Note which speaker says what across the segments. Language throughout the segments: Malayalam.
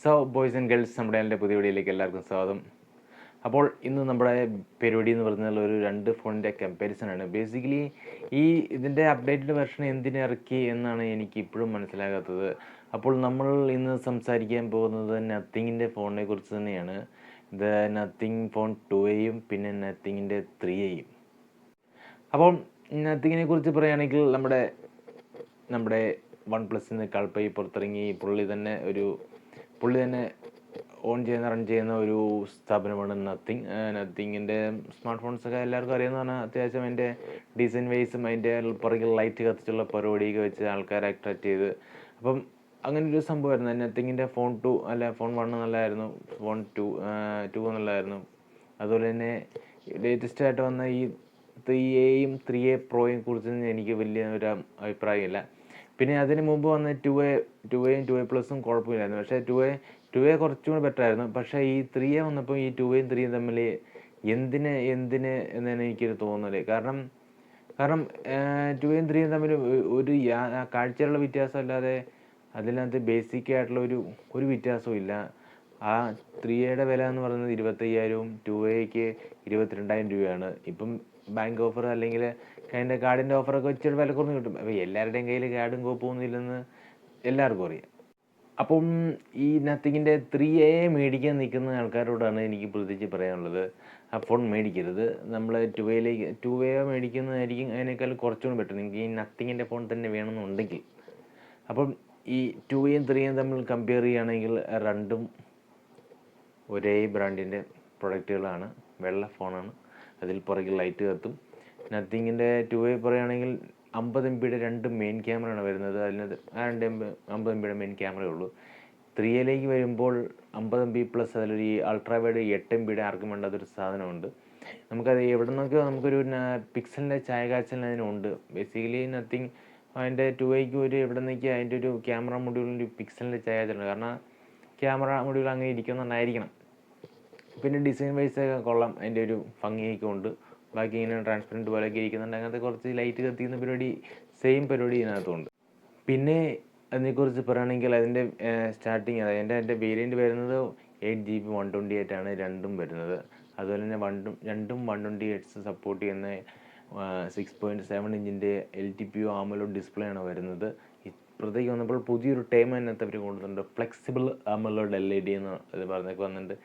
Speaker 1: സോ ബോയ്സ് ആൻഡ് ഗേൾസ്, നമ്മുടെ എൻ്റെ പുതിയ വീഡിയോയിലേക്ക് എല്ലാവർക്കും സ്വാഗതം. അപ്പോൾ ഇന്ന് നമ്മുടെ പരിപാടി എന്ന് പറഞ്ഞാൽ ഒരു രണ്ട് ഫോണിൻ്റെ കമ്പാരിസൺ ആണ്. ബേസിക്കലി ഇതിൻ്റെ അപ്ഡേറ്റഡ് വെർഷൻ എന്തിനിറക്കി എന്നാണ് എനിക്ക് ഇപ്പോഴും മനസ്സിലാകാത്തത്. അപ്പോൾ നമ്മൾ ഇന്ന് സംസാരിക്കാൻ പോകുന്നത് നത്തിങ്ങിൻ്റെ ഫോണിനെ കുറിച്ച് തന്നെയാണ്. ഇത് നത്തിങ് ഫോൺ 2A പിന്നെ നത്തിങ്ങിൻ്റെ 3A. അപ്പോൾ നത്തിങ്ങിനെ കുറിച്ച് പറയുകയാണെങ്കിൽ നമ്മുടെ വൺ പ്ലസിൽ നിന്ന് പുറത്തിറങ്ങി പുള്ളി തന്നെ ഓൺ ചെയ്യുന്ന റൺ ചെയ്യുന്ന ഒരു സ്ഥാപനമാണ് നത്തിങ്. നത്തിങ്ങിൻ്റെ സ്മാർട്ട് ഫോൺസൊക്കെ എല്ലാവർക്കും അറിയാവുന്നതാണ്. അത്യാവശ്യം അതിൻ്റെ ഡിസൈൻ വൈസും അതിൻ്റെ പുറകിൽ ലൈറ്റ് കത്തിച്ചുള്ള പരിപാടിയൊക്കെ വെച്ച് ആൾക്കാരെ അട്രാക്ട് ചെയ്ത് അപ്പം അങ്ങനെ ഒരു സംഭവമായിരുന്നു. നത്തിങ്ങിൻ്റെ ഫോൺ 1 നല്ലതായിരുന്നു, ഫോൺ 2 നല്ലതായിരുന്നു. അതുപോലെ തന്നെ ലേറ്റസ്റ്റ് ആയിട്ട് വന്ന ഈ 3Aയും 3A പ്രോയും കുറിച്ച് എനിക്ക് വലിയ ഒരു അഭിപ്രായമില്ല. പിന്നെ അതിന് മുമ്പ് വന്ന 2Aയും 2A പ്ലസും കുഴപ്പമില്ലായിരുന്നു. പക്ഷേ 2A കുറച്ചും കൂടി ബെറ്റർ ആയിരുന്നു. പക്ഷേ ഈ 3A വന്നപ്പോൾ ഈ 2Aയും 3Aയും തമ്മിൽ എന്തിന് എന്നാണ് എനിക്കൊരു തോന്നല്. കാരണം 2Aയും 3Aയും തമ്മിൽ ഒരു കാഴ്ചയുള്ള വ്യത്യാസം അല്ലാതെ അതിനകത്ത് ബേസിക് ആയിട്ടുള്ള ഒരു വ്യത്യാസവും ഇല്ല. ആ 3Aയുടെ വില എന്ന് പറയുന്നത് 25,000, 2Aക്ക് 22,000 രൂപയാണ്. ഇപ്പം ബാങ്ക് ഓഫർ അല്ലെങ്കിൽ അതിൻ്റെ കാർഡിൻ്റെ ഓഫറൊക്കെ വെച്ചിട്ട് വില കുറഞ്ഞ് കിട്ടും. അപ്പോൾ എല്ലാവരുടെയും കയ്യിൽ കാർഡും കോപ്പൊന്നും ഇല്ലെന്ന് എല്ലാവർക്കും അറിയാം. അപ്പം ഈ നത്തിങ്ങിൻ്റെ 3A മേടിക്കാൻ നിൽക്കുന്ന ആൾക്കാരോടാണ് എനിക്ക് പ്രത്യേകിച്ച് പറയാനുള്ളത്. ആ ഫോൺ മേടിക്കരുത്. നമ്മൾ 2A മേടിക്കുന്നതായിരിക്കും അതിനേക്കാൾ കുറച്ചുകൂടി ബെറ്റർ നിങ്ങൾക്ക് ഈ നത്തിങ്ങിൻ്റെ ഫോൺ തന്നെ വേണമെന്നുണ്ടെങ്കിൽ. അപ്പം ഈ 2Aയും 3Aയും തമ്മിൽ കമ്പയർ ചെയ്യുകയാണെങ്കിൽ രണ്ടും ഒരേ ബ്രാൻഡിൻ്റെ പ്രൊഡക്റ്റുകളാണ്. വെള്ള ഫോണാണ്, അതിൽ പുറകിൽ ലൈറ്റ് കത്തും. നത്തിങ്ങിൻ്റെ 2A പറയുകയാണെങ്കിൽ 50 MB രണ്ട് മെയിൻ ക്യാമറയാണ് വരുന്നത്. അതിനകത്ത് 50 MB മെയിൻ ക്യാമറയേ ഉള്ളൂ. 3Aയിലേക്ക് വരുമ്പോൾ 50 MB പ്ലസ് അതിലൊരു അൾട്രാ വൈഡ് 8 MB ആർക്കും വേണ്ടാത്തൊരു സാധനമുണ്ട്. നമുക്കത് എവിടെ നിന്നൊക്കെ നമുക്കൊരു പിക്സലിൻ്റെ ഛായാകാഴ്ച അതിനുണ്ട്. ബേസിക്കലി നത്തിങ് അതിൻ്റെ 2Aക്ക് എവിടെ നിന്നൊക്കെ അതിൻ്റെ ഒരു ക്യാമറ മൊഡ്യൂളിൻ്റെ പിക്സലിൻ്റെ ഛായാകാഴ്ച, കാരണം ക്യാമറ മൊഡ്യൂൾ അങ്ങനെ ഇരിക്കുന്നുണ്ടായിരിക്കണം. പിന്നെ ഡിസൈൻ വൈസൊക്കെ കൊള്ളാം, അതിൻ്റെ ഒരു ഭംഗിയൊക്കെ ഉണ്ട്. ബാക്കി ഇങ്ങനെ ട്രാൻസ്പെറൻറ്റ് പോലെയൊക്കെ ഇരിക്കുന്നുണ്ട്. അങ്ങനത്തെ കുറച്ച് ലൈറ്റ് കത്തിക്കുന്ന പരിപാടി സെയിം പരിപാടി ഇതിനകത്തുണ്ട്. പിന്നെ അതിനെക്കുറിച്ച് പറയുകയാണെങ്കിൽ അതിൻ്റെ സ്റ്റാർട്ടിങ് അതിൻ്റെ വേരിയൻറ്റ് വരുന്നത് 8GB 128 ആണ് രണ്ടും വരുന്നത്. അതുപോലെ തന്നെ രണ്ടും 120Hz സപ്പോർട്ട് ചെയ്യുന്ന 6.7 ഇഞ്ചിൻ്റെ LTPO AMOLED ഡിസ്പ്ലേ ആണ് വരുന്നത്. ഇപ്പോഴത്തേക്ക് വന്നപ്പോൾ പുതിയൊരു ടൈം അതിനകത്ത് അവർ കൊണ്ടുവന്നിട്ടുണ്ട്, ഫ്ലെക്സിബിൾ AMOLED LED എന്ന് അത് പറഞ്ഞൊക്കെ വന്നിട്ടുണ്ട്.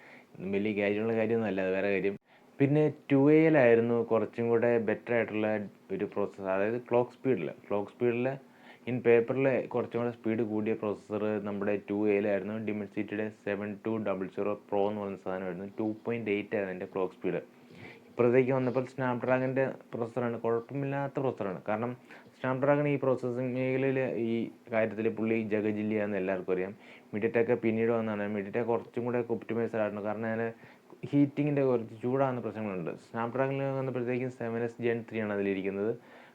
Speaker 1: വലിയ കാര്യമുള്ള കാര്യമൊന്നുമല്ല, അത് വേറെ കാര്യം. പിന്നെ 2Aയിലായിരുന്നു കുറച്ചും കൂടെ ബെറ്റർ ആയിട്ടുള്ള ഒരു പ്രോസസ്സർ, അതായത് ക്ലോക്ക് സ്പീഡിൽ ഇൻ പേപ്പറിൽ കുറച്ചും കൂടെ സ്പീഡ് കൂടിയ പ്രോസസ്സർ നമ്മുടെ 2Aയിലായിരുന്നു. ഡിമെൻസിറ്റിയുടെ 7200 Pro എന്ന് പറയുന്ന സാധനമായിരുന്നു. 2.8 ആയിരുന്നു എൻ്റെ ക്ലോക്ക് സ്പീഡ്. ഇപ്പോഴത്തേക്ക് വന്നപ്പോൾ സ്നാപ്ഡ്രാഗണിൻ്റെ പ്രോസസ്സറാണ്, കുഴപ്പമില്ലാത്ത പ്രോസസ്സറാണ്. കാരണം സ്നാപ്ഡ്രാഗൺ ഈ പ്രോസസ്സിംഗ് മേഖലയിൽ ഈ കാര്യത്തിൽ പുള്ളി ജഗജില്ലിയാന്ന് എല്ലാവർക്കും അറിയാം. മീഡിയടെക് പിന്നീട് വന്നതാണ്. മീഡിയടെക് കുറച്ചും കൂടെ ഒപ്റ്റിമൈസ്ഡ് ആയിരുന്നു, കാരണം അതിന് ഹീറ്റിങ്ങിൻ്റെ കുറച്ച് ചൂടാകുന്ന പ്രശ്നങ്ങളുണ്ട്. സ്നാപ്ഡ്രാഗണിൽ വന്നപ്പോഴത്തേക്കും 7S Gen 3 ആണ് അതിലിരിക്കുന്നത്.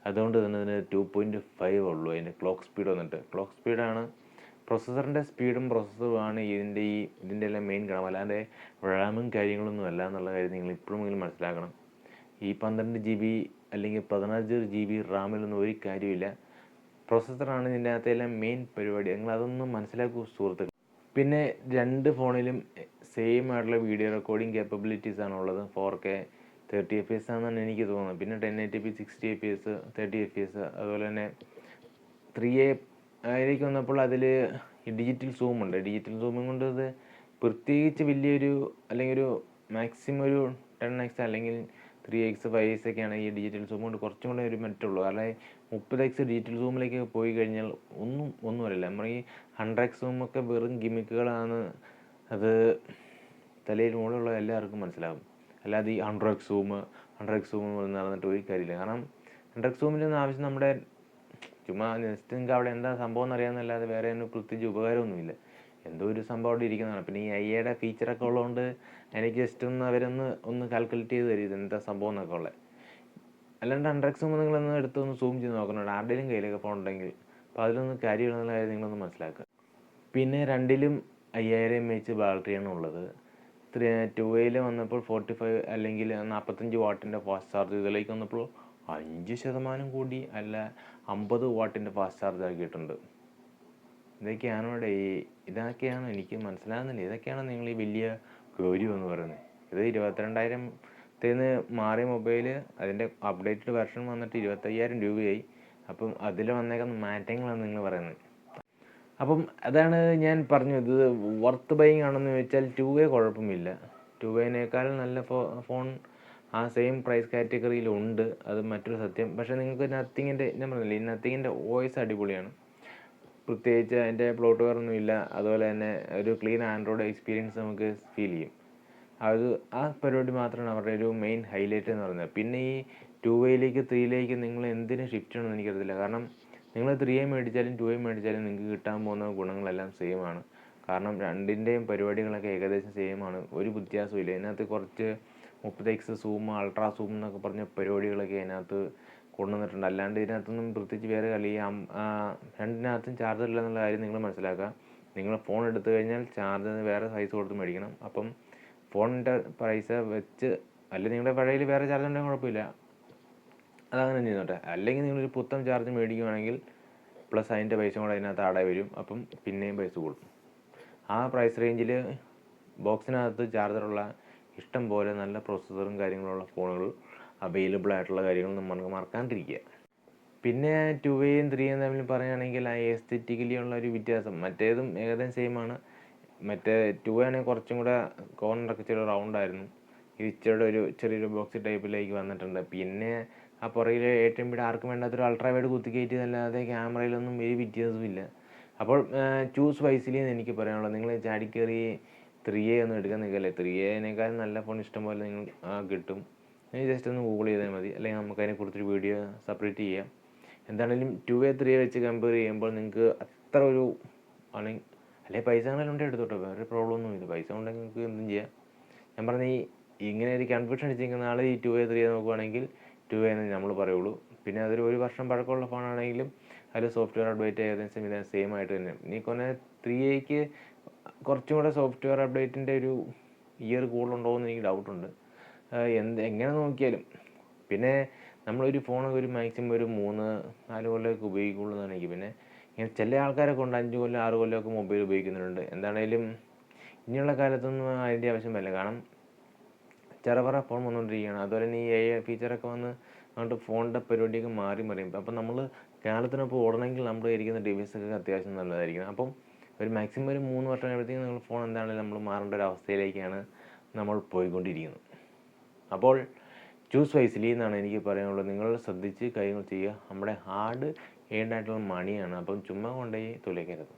Speaker 1: അതുകൊണ്ട് തന്നെ അതിന് 2.5 ഉള്ളൂ അതിൻ്റെ ക്ലോക്ക് സ്പീഡ് വന്നിട്ട്. ക്ലോക്ക് സ്പീഡാണ് പ്രോസസ്സറിൻ്റെ സ്പീഡും പ്രോസസ്സറുമാണ് ഇതിൻ്റെ എല്ലാം മെയിൻ ഘടകം, അല്ലാതെ റാമും കാര്യങ്ങളൊന്നും അല്ല എന്നുള്ള കാര്യം നിങ്ങൾ ഇപ്പോഴെങ്കിലും മനസ്സിലാക്കണം. ഈ 12GB അല്ലെങ്കിൽ 16GB റാമിലൊന്നും ഒരു കാര്യമില്ല. പ്രോസസ്സറാണ് ഇതിൻ്റെ അകത്തെല്ലാം മെയിൻ പരിപാടി. നിങ്ങളതൊന്നും മനസ്സിലാക്കൂ സുഹൃത്തുക്കൾ. പിന്നെ രണ്ട് ഫോണിലും സെയിം ആയിട്ടുള്ള വീഡിയോ റെക്കോർഡിംഗ് കേപ്പബിലിറ്റീസ് ആണുള്ളത്. 4K 30 FPS ആണെന്നാണ് എനിക്ക് തോന്നുന്നത്. പിന്നെ 1080p 60 FPS 30 FPS. അതുപോലെ തന്നെ 3A അതിലേക്ക് വന്നപ്പോൾ അതിൽ ഈ ഡിജിറ്റൽ സൂമുണ്ട്. ഡിജിറ്റൽ സൂമിങ് കൊണ്ട് അത് പ്രത്യേകിച്ച് വലിയൊരു അല്ലെങ്കിൽ ഒരു മാക്സിമം ഒരു 10x അല്ലെങ്കിൽ 3x 5x ഒക്കെയാണ് ഈ ഡിജിറ്റൽ സൂം കൊണ്ട് കുറച്ചും കൂടെ ഒരു മെറ്റുള്ളൂ. കാരണം 30x ഡിജിറ്റൽ സൂമിലേക്ക് പോയി കഴിഞ്ഞാൽ ഒന്നും അറിയില്ല. നമ്മൾ ഈ 100x സൂമൊക്കെ വെറും ഗിമിക്കുകളാണ്, അത് തലയിൽ മുകളിലുള്ള എല്ലാവർക്കും മനസ്സിലാകും. അല്ലാതെ ഈ 100x സൂം നടന്നിട്ട് ഒരു കാര്യമില്ല. കാരണം 100x സൂമിൻ്റെ ഒന്നും ആവശ്യം നമ്മുടെ ചുമ്മാ ജസ്റ്റ് നിങ്ങൾക്ക് അവിടെ എന്താ സംഭവം എന്നറിയാമെന്നല്ലാതെ വേറെ ഒന്നും പ്രത്യേകിച്ച് ഉപകാരമൊന്നുമില്ല. എന്തോ ഒരു സംഭവം അവിടെ ഇരിക്കുന്നതാണ്. പിന്നെ ഈ IAയുടെ ഫീച്ചറൊക്കെ ഉള്ളതുകൊണ്ട് എനിക്ക് ജസ്റ്റ് ഒന്ന് കാൽക്കുലേറ്റ് ചെയ്ത് തരും ഇതെന്താ സംഭവം എന്നൊക്കെ ഉള്ളത്. അല്ലാണ്ട് 100x സൂം നിങ്ങളൊന്ന് എടുത്തൊന്ന് സൂം ചെയ്ത് നോക്കണം, ആരുടെയും കയ്യിലൊക്കെ ഫോൺ ഉണ്ടെങ്കിൽ. അപ്പോൾ അതിലൊന്നും കാര്യമുള്ള കാര്യം നിങ്ങളൊന്ന് മനസ്സിലാക്കുക. പിന്നെ രണ്ടിലും 5000 mAh ബാറ്ററിയാണ് ഉള്ളത്. 2Aയിൽ വന്നപ്പോൾ 45 അല്ലെങ്കിൽ 45 വാട്ടിൻ്റെ ഫാസ്റ്റ് ചാർജ്, ഇതിലേക്ക് വന്നപ്പോൾ 5% കൂടി അല്ല 50 വാട്ടിൻ്റെ ഫാസ്റ്റ് ചാർജ് ആക്കിയിട്ടുണ്ട്. ഇതൊക്കെയാണോ എനിക്ക് മനസ്സിലാകുന്നില്ല. ഇതൊക്കെയാണോ നിങ്ങൾ ഈ വലിയ ഗൗരവം എന്ന് പറയുന്നത്? ഇത് 22,000-ത്തിന്ന് മാറിയ മൊബൈൽ, അതിൻ്റെ അപ്ഡേറ്റഡ് വെർഷൻ വന്നിട്ട് 25,000 രൂപയായി. അപ്പം അതിൽ വന്നേക്കുന്ന മാറ്റങ്ങളാണ് നിങ്ങൾ പറയുന്നത്. അപ്പം അതാണ് ഞാൻ പറഞ്ഞത്, ഇത് വർത്ത് ബൈയിങ് ആണെന്ന് ചോദിച്ചാൽ 2A കുഴപ്പമില്ല. 2Aനേക്കാൾ നല്ല ഫോൺ ആ സെയിം പ്രൈസ് കാറ്റഗറിയിലുണ്ട്, അത് മറ്റൊരു സത്യം. പക്ഷേ നിങ്ങൾക്ക് ഞാൻ പറഞ്ഞില്ലേ, ഈ നത്തിങ്ങിൻ്റെ OS അടിപൊളിയാണ്. പ്രത്യേകിച്ച് അതിൻ്റെ ബ്ലോട്ട്വെയർ ഇല്ല. അതുപോലെ തന്നെ ഒരു ക്ലീൻ ആൻഡ്രോയിഡ് എക്സ്പീരിയൻസ് നമുക്ക് ഫീൽ ചെയ്യും. ആ പരിപാടി മാത്രമാണ് അവരുടെ ഒരു മെയിൻ ഹൈലൈറ്റ് എന്ന് പറയുന്നത്. പിന്നെ ഈ 2Aയിലേക്ക് 3യിലേക്ക് നിങ്ങൾ എന്തിനു ഷിഫ്റ്റ് ചെയ്യണമെന്ന് എനിക്കറിയത്തില്ല. കാരണം നിങ്ങൾ 3A മേടിച്ചാലും 2A മേടിച്ചാലും നിങ്ങൾക്ക് കിട്ടാൻ പോകുന്ന ഗുണങ്ങളെല്ലാം സെയിം ആണ്. കാരണം രണ്ടിൻ്റെയും പരിപാടികളൊക്കെ ഏകദേശം സെയിം ആണ്, ഒരു വ്യത്യാസവും ഇല്ല. ഇതിനകത്ത് കുറച്ച് 30x സൂം, അൾട്രാ സൂം എന്നൊക്കെ പറഞ്ഞ പരിപാടികളൊക്കെ അതിനകത്ത് കൊണ്ടുവന്നിട്ടുണ്ട്. അല്ലാണ്ട് ഇതിനകത്തൊന്നും പ്രത്യേകിച്ച് വേറെ രണ്ടിനകത്തും ചാർജർ ഇല്ല എന്നുള്ള കാര്യം നിങ്ങൾ മനസ്സിലാക്കുക. നിങ്ങൾ ഫോൺ എടുത്തു കഴിഞ്ഞാൽ ചാർജറിന് വേറെ സൈസ് കൊടുത്ത് മേടിക്കണം. അപ്പം ഫോണിൻ്റെ പൈസ വെച്ച്, അല്ലെങ്കിൽ നിങ്ങളുടെ പഴയിൽ വേറെ ചാർജർ ഉണ്ടെങ്കിൽ കുഴപ്പമില്ല, അതങ്ങനെ ചെയ്തോട്ടെ. അല്ലെങ്കിൽ നിങ്ങളൊരു പുത്തൻ ചാർജ് മേടിക്കുകയാണെങ്കിൽ പ്ലസ് അതിൻ്റെ പൈസ കൂടെ അതിനകത്ത് ആടായി വരും. അപ്പം പിന്നെയും പൈസ കൂടും. ആ പ്രൈസ് റേഞ്ചിൽ ബോക്സിനകത്ത് ചാർജറുള്ള ഇഷ്ടം പോലെ നല്ല പ്രോസസ്സറും കാര്യങ്ങളുള്ള ഫോണുകൾ അവൈലബിൾ ആയിട്ടുള്ള കാര്യങ്ങൾ നമുക്ക് മറക്കാണ്ടിരിക്കുക. പിന്നെ 2Aയും 3Aയും തമ്മിൽ പറയുകയാണെങ്കിൽ ആ എസ്തെറ്റിക്കലി ഉള്ള ഒരു വ്യത്യാസം, മറ്റേതും ഏകദേശം സെയിം ആണ്. മറ്റേ 2A ആണെങ്കിൽ കുറച്ചും കൂടെ കോർണറൊക്കെ ഇച്ചിരി റൗണ്ടായിരുന്നു. ഇത് ഇച്ചിരി ഒരു ചെറിയൊരു ബോക്സ് ടൈപ്പിലേക്ക് വന്നിട്ടുണ്ട്. പിന്നെ ആ പുറകിൽ 8MB ആർക്കും വേണ്ടാത്തൊരു അൾട്രാ വൈഡ് കുത്തിക്കയറ്റിയതല്ലാതെ ക്യാമറയിലൊന്നും ഒരു വ്യത്യാസവും ഇല്ല. അപ്പോൾ ചൂസ് വൈസിലി എന്ന് എനിക്ക് പറയാനുള്ളത്. നിങ്ങൾ ചാടിക്കയറി 3A ഒന്നും എടുക്കാൻ നിൽക്കല്ലേ. 3Aനേക്കാളും നല്ല ഫോൺ ഇഷ്ടം പോലെ നിങ്ങൾ കിട്ടും. ജസ്റ്റ് ഒന്ന് ഗൂഗിൾ ചെയ്താൽ മതി, അല്ലെങ്കിൽ നമുക്ക് അതിനെക്കുറിച്ചൊരു വീഡിയോ സെപ്പറേറ്റ് ചെയ്യാം. എന്താണെങ്കിലും 2A 3A വെച്ച് കമ്പയർ ചെയ്യുമ്പോൾ നിങ്ങൾക്ക് അത്ര ഒരു അല്ലെങ്കിൽ പൈസ ഉണ്ടെങ്കിൽ എടുത്തോട്ടോ, വേറെ പ്രോബ്ലം ഒന്നുമില്ല. പൈസ ഉണ്ടെങ്കിൽ നിങ്ങൾക്ക് എന്തും ചെയ്യാം. ഞാൻ പറഞ്ഞ ഇങ്ങനെ ഒരു കൺഫ്യൂഷൻ അടിച്ചിരിക്കുന്ന ആൾ ഈ 2A 3A നോക്കുവാണെങ്കിൽ 2A എന്ന് നമ്മൾ പറയുള്ളൂ. പിന്നെ അതൊരു 1 വർഷം പഴക്കമുള്ള ഫോണാണെങ്കിലും അതിൽ സോഫ്റ്റ്വെയർ അപ്ഡേറ്റ് ഏകദേശം ഇത് സെയിം ആയിട്ട് തന്നെ. ഇനി 3Aക്ക് കുറച്ചും കൂടെ സോഫ്റ്റ്വെയർ അപ്ഡേറ്റിൻ്റെ ഒരു ഇയർ കൂടുതലുണ്ടോ എന്ന് എനിക്ക് ഡൗട്ടുണ്ട്. എങ്ങനെ നോക്കിയാലും. പിന്നെ നമ്മളൊരു ഫോണൊക്കെ ഒരു മാക്സിമം ഒരു 3-4 കൊല്ലമൊക്കെ ഉപയോഗിക്കുള്ളൂ എന്നാണ് എനിക്ക്. പിന്നെ ഇങ്ങനെ ചില ആൾക്കാരൊക്കെ ഉണ്ട് 5 കൊല്ലം 6 കൊല്ലമൊക്കെ മൊബൈൽ ഉപയോഗിക്കുന്നുണ്ട്. എന്താണേലും ഇനിയുള്ള കാലത്തൊന്നും അതിൻ്റെ ആവശ്യം വരില്ല. കാരണം ചെറുപറ ഫോൺ വന്നുകൊണ്ടിരിക്കുകയാണ്. അതുപോലെ തന്നെ ഈ AI ഫീച്ചറൊക്കെ വന്ന് അതുകൊണ്ട് ഫോണിൻ്റെ പരിപാടിയൊക്കെ മാറി മറിയും. അപ്പം നമ്മൾ കാലത്തിനൊപ്പം ഓടണമെങ്കിൽ നമ്മൾ ഇരിക്കുന്ന ഡിവൈസൊക്കെ അത്യാവശ്യം നല്ലതായിരിക്കണം. അപ്പം ഒരു മാക്സിമം ഒരു 3 വർഷം കഴിയുമ്പോഴത്തേക്കും നിങ്ങൾ ഫോൺ എന്താണെങ്കിലും നമ്മൾ മാറേണ്ട ഒരു അവസ്ഥയിലേക്കാണ് നമ്മൾ പോയിക്കൊണ്ടിരിക്കുന്നത്. അപ്പോൾ ചൂസ് വൈസ്ലി എന്നാണ് എനിക്ക് പറയാനുള്ളത്. നിങ്ങൾ ശ്രദ്ധിച്ച് കാര്യങ്ങൾ ചെയ്യുക. നമ്മുടെ ഹാർഡ് ഏൺഡ് ആയിട്ടുള്ള മണിയാണ്. അപ്പം ചുമ്മാ കൊണ്ടുപോയി തുലയ്ക്കരുത്.